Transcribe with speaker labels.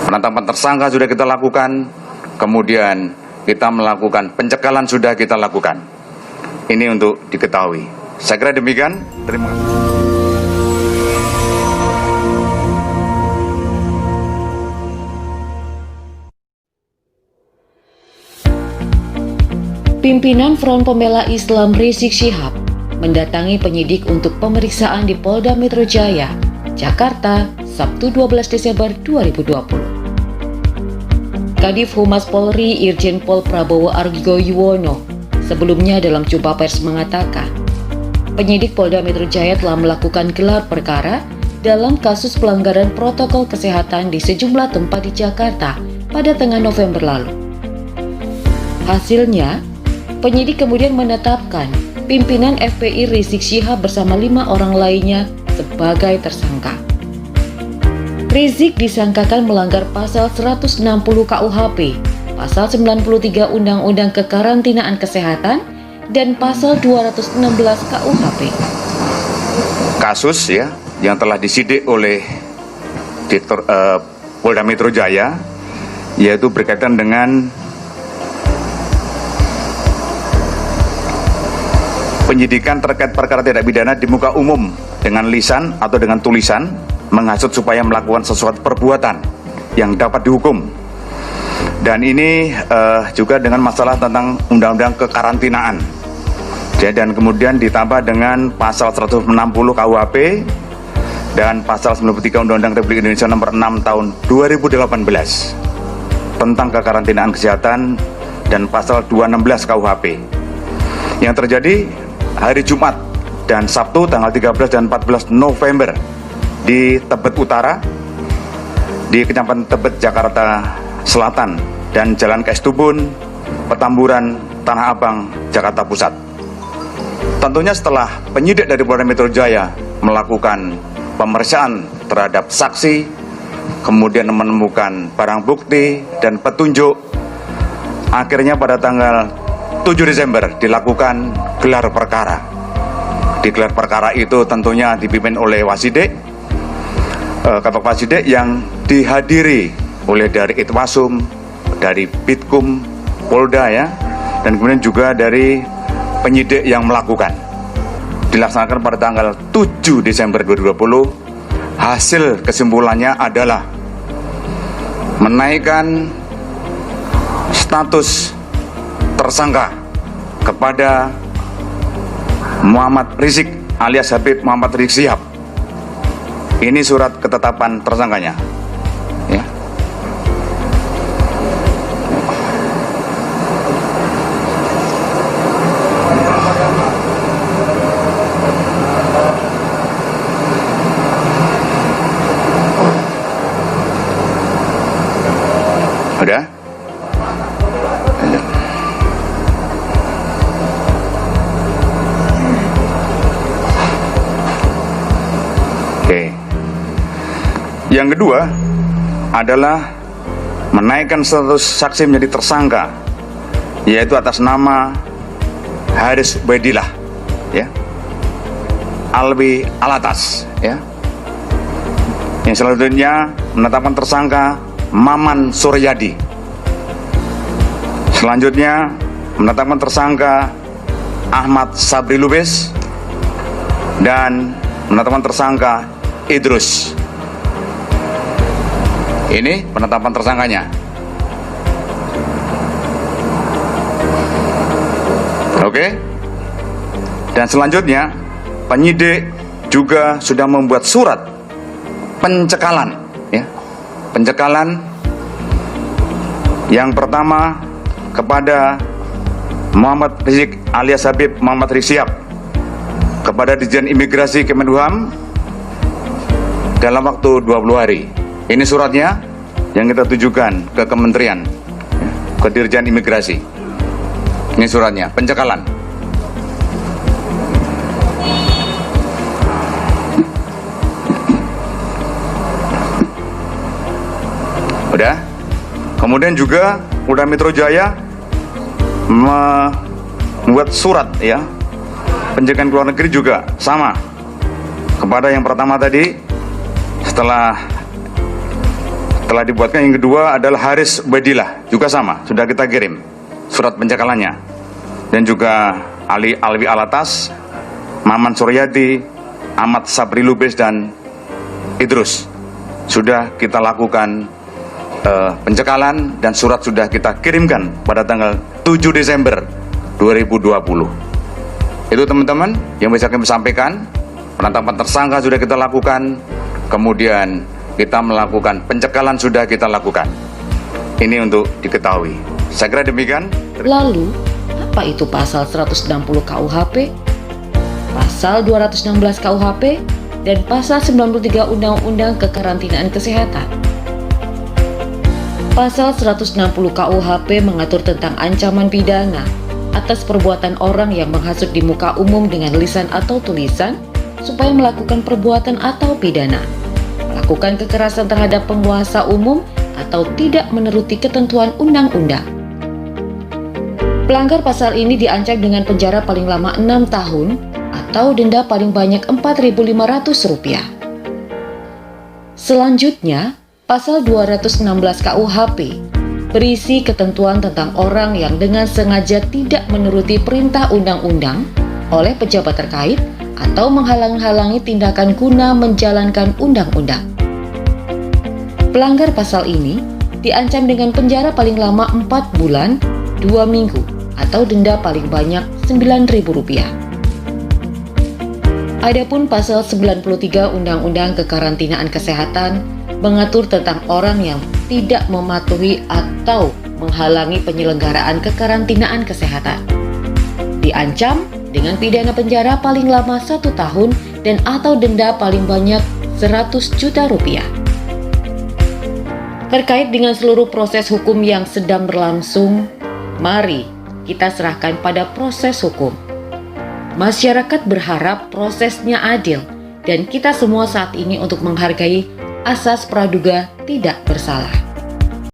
Speaker 1: Penetapan tersangka sudah kita lakukan, kemudian kita melakukan pencekalan sudah kita lakukan. Ini untuk diketahui. Saya kira demikian. Terima kasih.
Speaker 2: Pimpinan Front Pembela Islam Rizik Syihab mendatangi penyidik untuk pemeriksaan di Polda Metro Jaya, Jakarta, Sabtu 12 Desember 2020. Kadif Humas Polri Irjen Pol Prabowo Argo Yuwono sebelumnya dalam jumpa pers mengatakan, penyidik Polda Metro Jaya telah melakukan gelar perkara dalam kasus pelanggaran protokol kesehatan di sejumlah tempat di Jakarta pada tengah November lalu. Hasilnya, penyidik kemudian menetapkan pimpinan FPI Rizik Syihab bersama 5 orang lainnya sebagai tersangka. Rizik disangkakan melanggar pasal 160 KUHP, pasal 93 Undang-Undang Kekarantinaan Kesehatan, dan pasal 216 KUHP.
Speaker 1: Kasus ya yang telah disidik oleh Direktur Polda Metro Jaya, yaitu berkaitan dengan penyidikan terkait perkara tindak pidana di muka umum dengan lisan atau dengan tulisan menghasut supaya melakukan sesuatu perbuatan yang dapat dihukum. Dan ini juga dengan masalah tentang undang-undang kekarantinaan. Dan kemudian ditambah dengan pasal 160 KUHP dan pasal 93 Undang-Undang Republik Indonesia nomor 6 tahun 2018 tentang kekarantinaan kesehatan dan pasal 216 KUHP. Yang terjadi hari Jumat dan Sabtu tanggal 13 dan 14 November di Tebet Utara, di Kecamatan Tebet, Jakarta Selatan, dan Jalan KS Tubun, Petamburan, Tanah Abang, Jakarta Pusat. Tentunya setelah penyidik dari Polda Metro Jaya melakukan pemeriksaan terhadap saksi, kemudian menemukan barang bukti dan petunjuk, akhirnya pada tanggal 7 Desember dilakukan gelar perkara. Di gelar perkara itu tentunya dipimpin oleh Wasidik, Kabak Wasidik yang dihadiri oleh dari Itwasum, dari Bitkum Polda ya, dan kemudian juga dari penyidik yang melakukan. Dilaksanakan pada tanggal 7 Desember 2020. Hasil kesimpulannya adalah menaikkan status tersangka kepada Muhammad Rizik alias Habib Muhammad Rizik Syihab. Ini surat ketetapan tersangkanya ya. Udah? Oke. Yang kedua adalah menaikkan status saksi menjadi tersangka, yaitu atas nama Haris Ubaidillah ya, Alwi Alatas ya. Yang selanjutnya menetapkan tersangka Maman Suryadi. Selanjutnya menetapkan tersangka Ahmad Sabri Lubis dan menetapkan tersangka Idrus. Ini penetapan tersangkanya. Oke. Dan selanjutnya penyidik juga sudah membuat surat pencekalan ya. Pencekalan yang pertama kepada Muhammad Rizik alias Habib Muhammad Rizik Syihab, kepada Dirjen Imigrasi Kemenkumham dalam waktu 20 hari. Ini suratnya yang kita tujukan ke Kementerian, ke Dirjen Imigrasi. Ini suratnya, pencekalan. Udah. Kemudian juga Polda Metro Jaya membuat surat ya, pencegahan ke luar negeri juga sama kepada yang pertama tadi, setelah telah dibuatkan. Yang kedua adalah Haris Ubedillah, juga sama, sudah kita kirim surat pencekalannya. Dan juga Ali Alwi Alatas, Maman Suryati, Ahmad Sabri Lubis, dan Idrus. Sudah kita lakukan pencekalan dan surat sudah kita kirimkan pada tanggal 7 Desember 2020. Itu teman-teman yang bisa kami sampaikan. Penetapan tersangka sudah kita lakukan, kemudian kita melakukan pencekalan sudah kita lakukan. Ini untuk diketahui. Saya kira demikian.
Speaker 2: Lalu, apa itu pasal 160 KUHP, pasal 216 KUHP, dan pasal 93 Undang-Undang Kekarantinaan Kesehatan? Pasal 160 KUHP mengatur tentang ancaman pidana atas perbuatan orang yang menghasut di muka umum dengan lisan atau tulisan supaya melakukan perbuatan atau pidana, melakukan kekerasan terhadap penguasa umum atau tidak menuruti ketentuan undang-undang. Pelanggar pasal ini diancam dengan penjara paling lama 6 tahun atau denda paling banyak Rp4.500. Selanjutnya, pasal 216 KUHP berisi ketentuan tentang orang yang dengan sengaja tidak menuruti perintah undang-undang oleh pejabat terkait atau menghalang-halangi tindakan guna menjalankan undang-undang. Pelanggar pasal ini diancam dengan penjara paling lama 4 bulan, 2 minggu, atau denda paling banyak Rp9.000. Adapun pasal 93 Undang-Undang Kekarantinaan Kesehatan mengatur tentang orang yang tidak mematuhi atau menghalangi penyelenggaraan kekarantinaan kesehatan. Diancam dengan pidana penjara paling lama 1 tahun dan atau denda paling banyak Rp100 juta. Terkait dengan seluruh proses hukum yang sedang berlangsung, mari kita serahkan pada proses hukum. Masyarakat berharap prosesnya adil dan kita semua saat ini untuk menghargai asas praduga tidak bersalah.